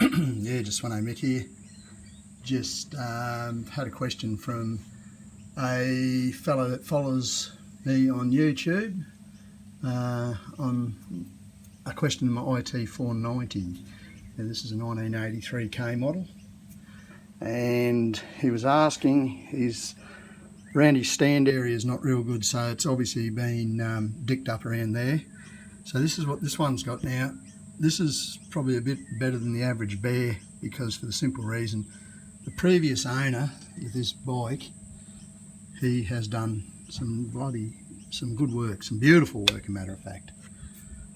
Yeah, just Sveno Mick here. Just had a question from a fellow that follows me on YouTube on a question in my IT 490. Now, this is a 1983 K model, and he was asking, around his stand area is not real good, so it's obviously been dicked up around there. So this is what this one's got now. This is probably a bit better than the average bear, because for the simple reason, the previous owner of this bike, he has done some good work, some beautiful work, a matter of fact.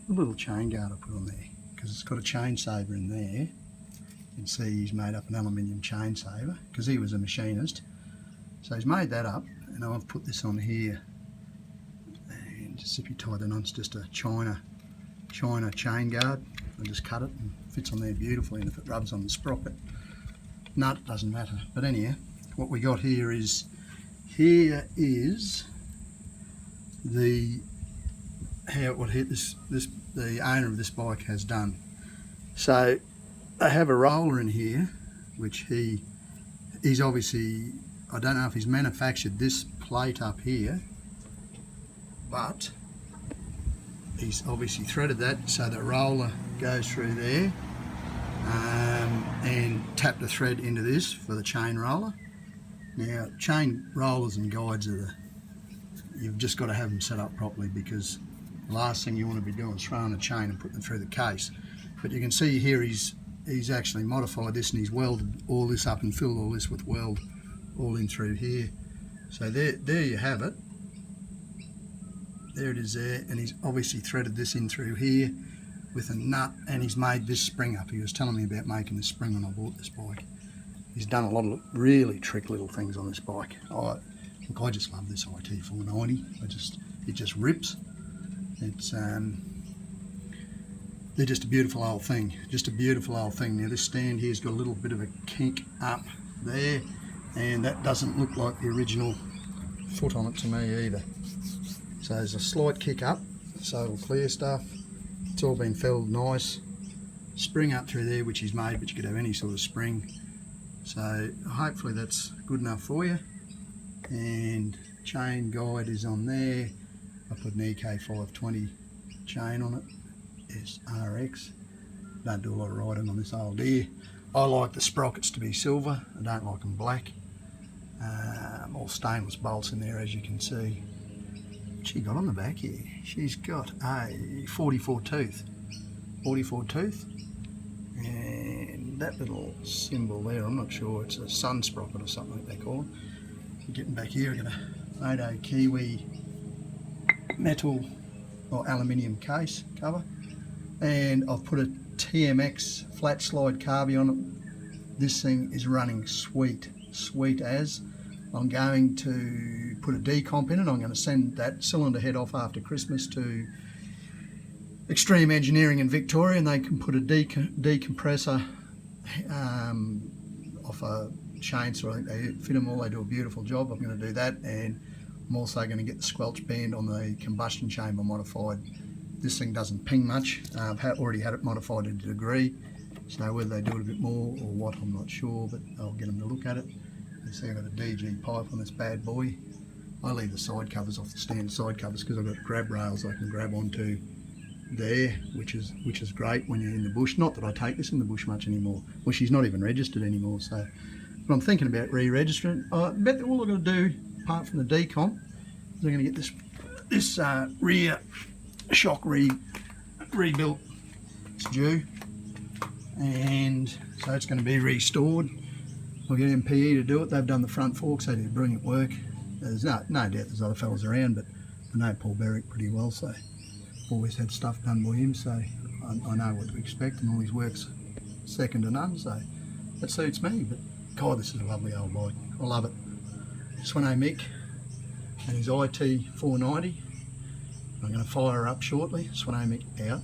A little chain guard I put on there, because it's got a chain saver in there. You can see he's made up an aluminium chain saver, because he was a machinist. So he's made that up, and I've put this on here. And just if you tie the knots, just a China chain guard. I just cut it and fits on there beautifully, and if it rubs on the sprocket, nut, doesn't matter. But anyhow, what we got here is the the owner of this bike has done. So they have a roller in here, which he's obviously, I don't know if he's manufactured this plate up here, but he's obviously threaded that so the roller goes through there, and tapped a thread into this for the chain roller. Now, chain rollers and guides you've just got to have them set up properly, because the last thing you want to be doing is throwing a chain and putting it through the case. But you can see here he's actually modified this, and he's welded all this up and filled all this with weld all in through here. So there you have it. There it is there, and he's obviously threaded this in through here with a nut, and he's made this spring up. He was telling me about making this spring when I bought this bike. He's done a lot of really trick little things on this bike. I just love this IT 490. It just rips. It's they're just a beautiful old thing. Just a beautiful old thing. Now this stand here's got a little bit of a kink up there, and that doesn't look like the original foot on it to me either. So there's a slight kick up, so it'll clear stuff. It's all been filled nice. Spring up through there, which he's made, but you could have any sort of spring. So hopefully that's good enough for you. And chain guide is on there. I put an EK 520 chain on it. It's RX. Don't do a lot of riding on this old deer. I like the sprockets to be silver. I don't like them black. All stainless bolts in there, as you can see. What's she got on the back here? She's got a 44 tooth. 44 tooth. And that little symbol there, I'm not sure, it's a sun sprocket or something like they call it. Getting back here, I've got a Moto Kiwi metal or aluminium case cover, and I've put a TMX flat slide carby on it. This thing is running sweet as. I'm going to put a decomp in it. I'm going to send that cylinder head off after Christmas to Extreme Engineering in Victoria, and they can put a decompressor off a chainsaw. I think they fit them all. They do a beautiful job. I'm going to do that, and I'm also going to get the squelch band on the combustion chamber modified. This thing doesn't ping much. I've already had it modified to a degree, so whether they do it a bit more or what, I'm not sure, but I'll get them to look at it. You see I've got a DG pipe on this bad boy. I leave the side covers off the standard side covers because I've got grab rails I can grab onto there, which is great when you're in the bush. Not that I take this in the bush much anymore. Well, she's not even registered anymore, so but I'm thinking about re-registering. I bet that all I've got to do, apart from the decomp, is I'm going to get this rear shock rebuilt. It's due, and so it's going to be restored. I'll get MPE to do it. They've done the front forks. They do brilliant work. There's no doubt there's other fellas around, but I know Paul Berwick pretty well, so I've always had stuff done by him, so I know what to expect, and all his work's second to none, so that suits me. But God, this is a lovely old bike. I love it. Sveno Mick and his IT 490. I'm going to fire her up shortly. Sveno Mick out.